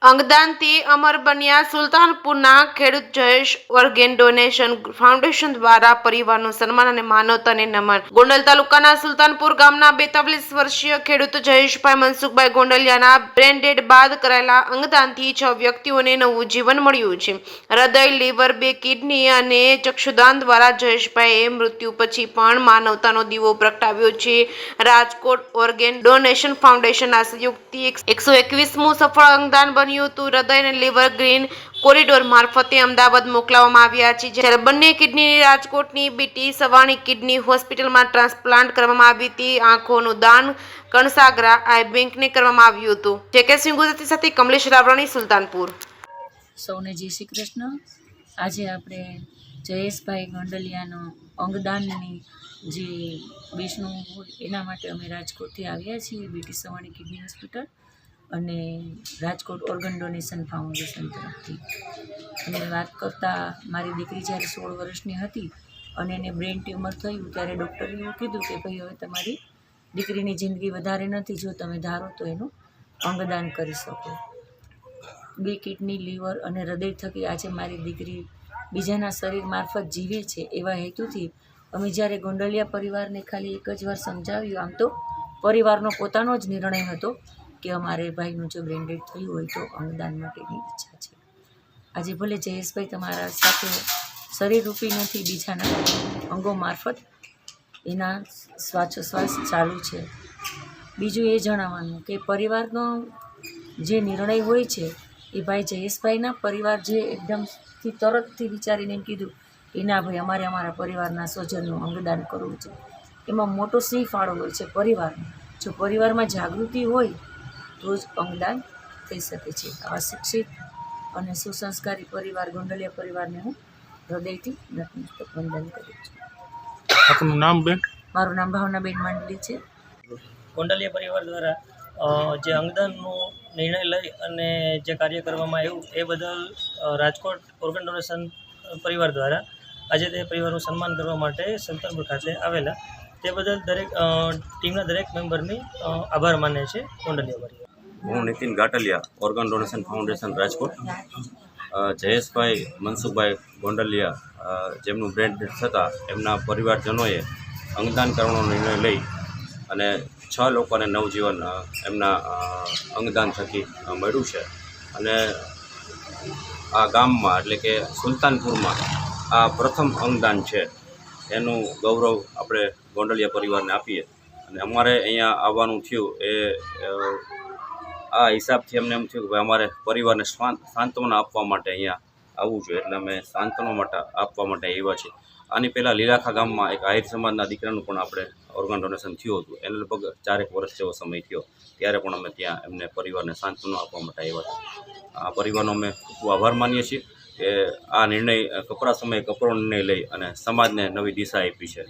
અંગદાનથી અમર બન્યા સુલતાનપુરના ખેડૂત Jayesh organ donation foundation દ્વારા પરિવારનું સન્માન અને માનવતાને નમન. ગોંડલ તાલુકાના સુલતાનપુર ગામના 42 વર્ષીય ખેડૂત જયેશભાઈ મનસુખભાઈ ગોંડલિયાના બ્રેન ડેડ બાદ કરાયેલા અંગદાનથી 6 વ્યક્તિઓને નવું જીવન મળ્યું છે. હૃદય, લીવર, 2 કિડની અને ચક્ષુદાન દ્વારા જયેશભાઈએ મૃત્યુ પછી પણ માનવતાનો દીવો પ્રગટાવ્યો છે. રાજકોટ ઓર્ગેન ડોનેશન ફાઉન્ડેશનના સહયોગથી 121મું સફળ અંગદાન બન્યું હતું. હૃદય અને લીવર ગ્રીન કોરિડોર મારફતે અમદાવાદ મોકલવામાં આવ્યા છે, જ્યારે બંને કિડનીની રાજકોટની બીટી સવાણી કિડની હોસ્પિટલમાં ટ્રાન્સપ્લાન્ટ કરવામાં આવી હતી. આંખોનું દાન કણસાગરા આઈ બેંકને કરવામાં આવ્યું હતું. જેકે સિંહ ગુજરાતી સાથે કમલેશ રાવરાણી, સુલતાનપુર. સૌને જય શ્રી કૃષ્ણ. આજે આપણે જયેશભાઈ ગોંડલિયાનો અંગદાનની જે બેસણું હોય એના માટે અમે રાજકોટથી આવ્યા છીએ, બીટી સવાણી કિડની હોસ્પિટલ અને રાજકોટ ઓર્ગન ડોનેશન ફાઉન્ડેશન તરફથી. અને વાત કરતાં મારી દીકરી જ્યારે 16 વર્ષની હતી અને એને બ્રેન ટ્યુમર થયું ત્યારે ડૉક્ટરે એવું કીધું કે ભાઈ હવે તમારી દીકરીની જિંદગી વધારે નથી, જો તમે ધારો તો એનું અંગદાન કરી શકો. 2 કિડની, લીવર અને હૃદય થકી આજે મારી દીકરી બીજાના શરીર મારફત જીવે છે. એવા હેતુથી અમે જ્યારે ગોંડલિયા પરિવારને ખાલી એક જ વાર સમજાવ્યું, આમ તો પરિવારનો પોતાનો જ નિર્ણય હતો કે અમારે ભાઈનું જો બ્રેન ડેડ થયું હોય તો અંગદાન માટેની ઈચ્છા છે. આજે ભલે જયેશભાઈ તમારા સાથે શરીરરૂપી નથી, બીજાના અંગો મારફત એના શ્વાસોશ્વાસ ચાલુ છે. બીજું એ જણાવવાનું કે પરિવારનો જે નિર્ણય હોય છે એ ભાઈ જયેશભાઈના પરિવાર જે એકદમથી તરતથી વિચારીને એમ કીધું કે ના ભાઈ અમારે અમારા પરિવારના સ્વજનનું અંગદાન કરવું છે. એમાં મોટો સિંહ ફાળો હોય છે પરિવારનો. જો પરિવારમાં જાગૃતિ હોય તો જ અંગદાન થઈ શકે છે. આવા શિક્ષિત અને સુસંસ્કારી પરિવાર ગોંડલિયા પરિવારને હું હૃદયથી નતમસ્તક વંદન કરું છું. આપનું નામ બેન? મારું નામ ભાવનાબેન માંડલી છે. ગોંડલિયા પરિવાર દ્વારા જે અંગદાનનો નિર્ણય લઈ અને જે કાર્ય કરવામાં આવ્યું એ બદલ રાજકોટ ઓર્ગન ડોનેશન પરિવાર દ્વારા આજે તે પરિવારનું સન્માન કરવા માટે સુલતાનપુર ખાતે આવેલા. તે બદલ દરેક ટીમના દરેક મેમ્બરની આભાર માને છે ગોંડલિયા પરિવાર. હું Nitin Gatliya, organ donation foundation Rajkot. Jayeshbhai Mansukhbhai Gondaliya જેમનું બ્રેન ડેડ થતાં એમના પરિવારજનોએ અંગદાન કરવાનો નિર્ણય લઈ અને 6 લોકોને નવજીવન એમના અંગદાન થકી મળ્યું છે. અને આ ગામમાં એટલે કે સુલતાનપુરમાં આ પ્રથમ અંગદાન છે, એનું ગૌરવ આપણે ગોંડલિયા પરિવારને આપીએ. અને અમારે અહીંયા આવવાનું થયું એ આ હિસાબથી અમને એમ થયું કે ભાઈ અમારે પરિવારને સાંત્વના આપવા માટે અહીંયા આવવું જોઈએ, એટલે અમે સાંત્વના માટે આપવા માટે આવ્યા છીએ. આની પહેલાં લીલાખા ગામમાં એક આહિર સમાજના દીકરાનું પણ આપણે ઓર્ગન ડોનેશન થયું હતું. એને લગભગ 4 વર્ષ જેવો સમય થયો, ત્યારે પણ અમે ત્યાં એમને પરિવારને સાંત્વના આપવા માટે આવ્યા હતા. આ પરિવારનો અમે ખૂબ આભાર માનીએ છીએ કે આ નિર્ણય કપરા સમયે કપરો નિર્ણય લઈ અને સમાજને નવી દિશા આપી છે.